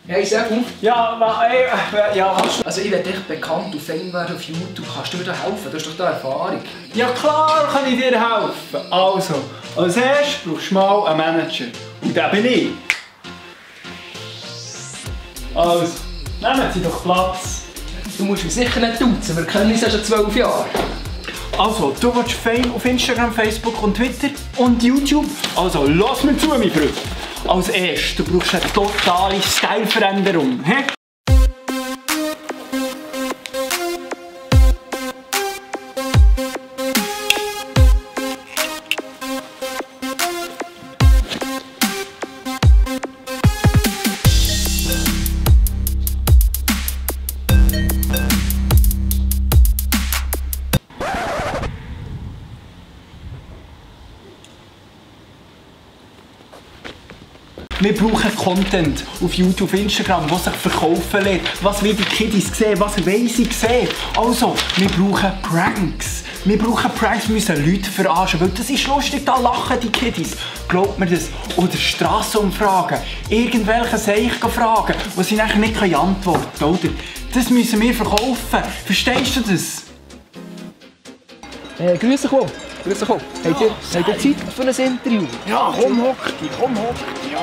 Hey Sefu. Ja, ja, was? Also ich werde echt bekannt und Fame werden auf YouTube. Kannst du mir da helfen? Du hast doch da Erfahrung. Ja klar kann ich dir helfen. Also, als erstes brauchst du mal einen Manager. Und der bin ich. Also, nehmen Sie doch Platz. Du musst mich sicher nicht duzen, wir kennen uns ja schon 12 Jahre. Also, du willst Fame auf Instagram, Facebook und Twitter und YouTube? Also, lass mir zu, mein Freund. Als erstes, du brauchst eine totale Styleveränderung. He? Wir brauchen Content auf YouTube, Instagram, was sich verkaufen lässt. Was will die Kiddies sehen, was wollen sie sehen. Also, wir brauchen Pranks. Wir müssen Leute verarschen, weil das ist lustig, da lachen die Kiddies. Glaubt mir das? Oder Strassenumfragen. Irgendwelche Seichen fragen, die sie nachher nicht antworten können, oder? Das müssen wir verkaufen. Verstehst du das? Grüß dich wohl. Grüß dich wohl. Habt ihr Zeit für ein Interview? Ja, komm, hock dich, ja.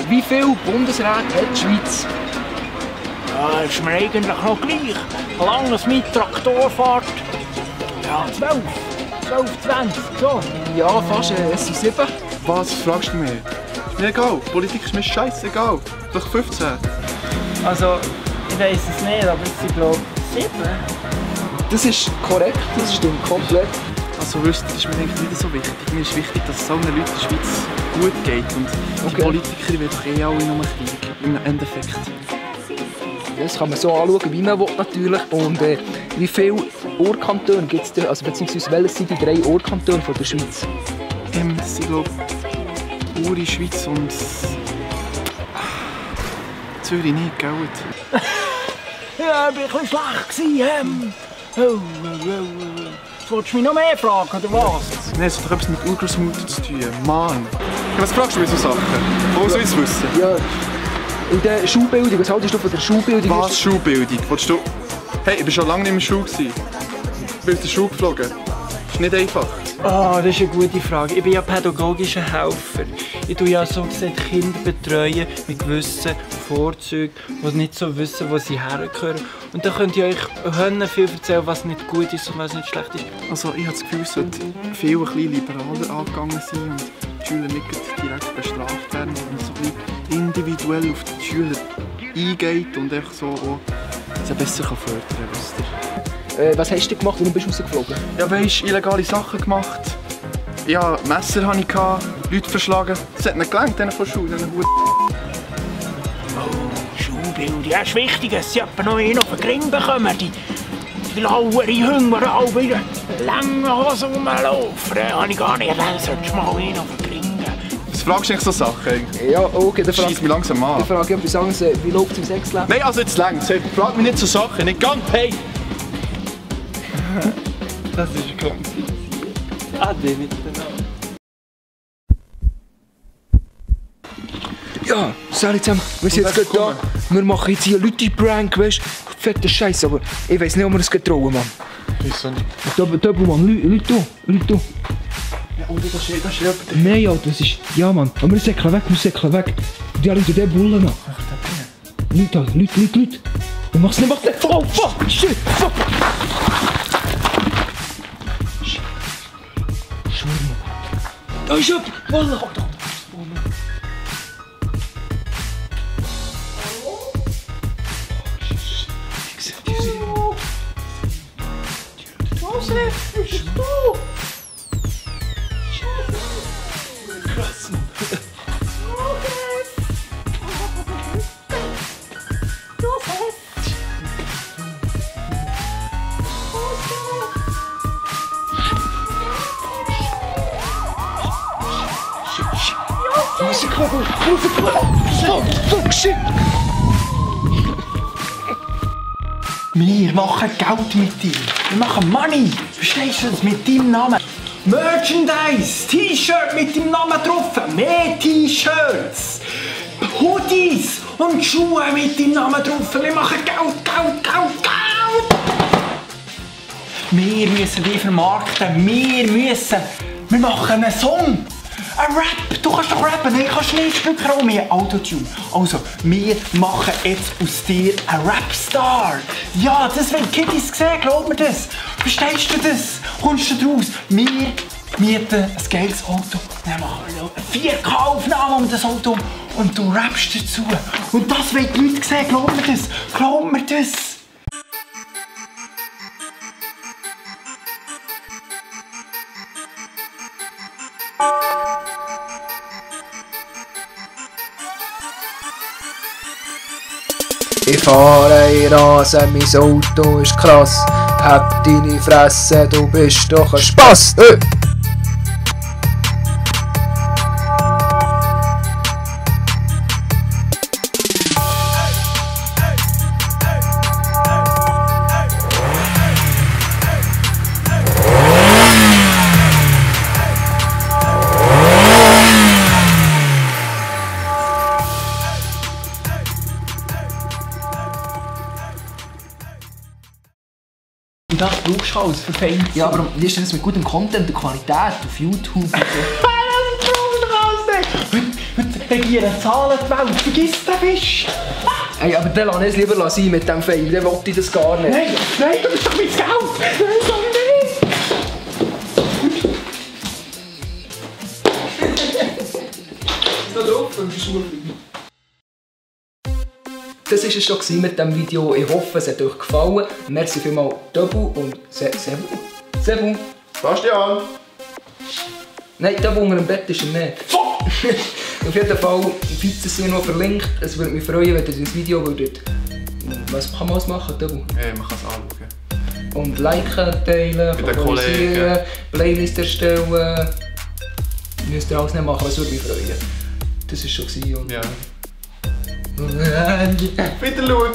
Wie viele Bundesräte hat die Schweiz? Ja, ist mir eigentlich noch gleich. Solange es mit Traktor fährt. Ja, 12, 20, so. Ja, fast. Es sind 7. Was fragst du mich? Ist mir egal. Politik ist mir scheißegal. Vielleicht 15. Also, ich weiss es nicht, aber es sind glaube ich 7. Das ist korrekt, das stimmt komplett. Also wisst, das ist mir eigentlich nicht so wichtig. Mir ist wichtig, dass es allen Leuten in der Schweiz gut geht. Und die Politiker wollen doch eh alle nur Krieg, im Endeffekt. Das kann man so anschauen, wie man will, natürlich. Und wie viele Ohrkantone gibt es denn? Also beziehungsweise welches sind die 3 Ohrkantone von der Schweiz? Das sind glaube ich Uri, Schweiz und Zürich nicht, gell? Ja, ich war ein bisschen schlecht. Wolltest du mich noch mehr fragen, oder was? Nein, es hat doch etwas mit Urgroßmutter zu tun. Mann! Was fragst du mich so Sachen? Wo soll ich es wissen? Ja, in der Schulbildung, was haltest du von der Schulbildung? Was Schulbildung? Willst du... Hey, ich war schon lange nicht mehr in der Schule. Ich bin aus der Schule geflogen. Das ist nicht einfach. Ah, das ist eine gute Frage. Ich bin ja pädagogischer Helfer. Ich tue ja so gesagt Kinder betreuen mit gewissen Vorzügen, die nicht so wissen, wo sie hergehören. Und da könnt ihr euch viel erzählen, was nicht gut ist und was nicht schlecht ist. Also ich habe das Gefühl, es sollte viel ein bisschen liberaler angegangen sein und die Schüler nicht direkt bestraft werden, sondern so ein bisschen individuell auf die Schüler eingeht und einfach so sie besser fördern kann, wisst ihr. Was hast du gemacht? Warum bist du rausgeflogen? Ja, weisst, illegale Sachen gemacht. Ja, Messer hatte ich, Leute verschlagen. Das hat nicht gelangt, denen von Schule, diesen Huren. Oh, Schulbildung, ja, ist wichtig, dass sie noch einen auf den Ring bekommen. Die lauen Hunger, alle wieder lange Hosen rumlaufen. Habe ich gar nicht erwähnt, solltest du mal einen auf den Ring geben. Was fragst du eigentlich so Sachen? Ja, okay, dann Scheiss mich langsam an. Ich frage etwas anderes. Wie läuft es im Sexleben? Nein, also jetzt längst. Frag mich nicht so Sachen, nicht ganz. Hey! Das ist kompliziert. Ade miteinander. Ja, sorry zusammen, wir sind jetzt gerade da. Wir machen jetzt hier Leute-Prank, weißt du? Fetter Scheiß, aber ich weiss nicht, ob wir das trauen, Mann. Wieso nicht? Doppelmann, Leute da. Ja, und das ist jemand. Nein, ja, das ist... Ja, Mann. Aber wir säckeln weg. Die Leute, die Bullen noch. Leute. Wir machen's nicht, Oh, fuck, shit, fuck. Schwör mir. Da ist jemand. Bullen. Fuck, shit! Wir machen Geld mit dir. Wir machen Money. Verstehst du das? Mit deinem Namen. Merchandise, T-Shirt mit dem Namen drauf, mehr T-Shirts, Hoodies und Schuhe mit dem Namen drauf. Wir machen Geld, Geld, Geld, Geld! Wir müssen die vermarkten, wir machen einen Song. Ein Rap, du kannst doch rappen, nein, kannst nicht, spiel auch mehr Autotune. Also, wir machen jetzt aus dir einen Rapstar. Ja, das wollen die Kiddies sehen, glaub mir das. Verstehst du das? Kommst du draus? Wir mieten ein geiles Auto, dann machen wir eine 4K-Aufnahme um das Auto und du rappst dazu. Und das wollen die Leute sehen, glaub mir das, glaub mir das. Ich fahre in Rasen, mein Auto ist krass. Hab deine Fresse, du bist doch ein Spass. Und das brauchst du alles für Fame. Ja, aber wie ist denn das mit gutem Content und Qualität auf YouTube und so? Das brauchst du alles nicht. Heute regieren Zahlen die Welt, vergiss den Fisch. Ey, aber dann lass ich es lieber sein mit dem Fame, dann will ich das gar nicht. Nein, nein, du bist doch mein Geld. Nein, sag nicht. Da drauf, dann bist du Das war es schon mit diesem Video. Ich hoffe, es hat euch gefallen. Merci vielmals Döbu und Sebu. Bastian! Nein, da unter dem Bett ist er nicht. Auf jeden Fall, die Pizza sind noch verlinkt. Es würde mich freuen, wenn ihr das Video würdet. Was kann man machen, Döbu? Ja, man kann es anschauen. Und liken, teilen, favorisieren, Playlist erstellen. Müsst ihr alles nicht machen, es würde mich freuen. Das war schon. Ja. Wieder schauen!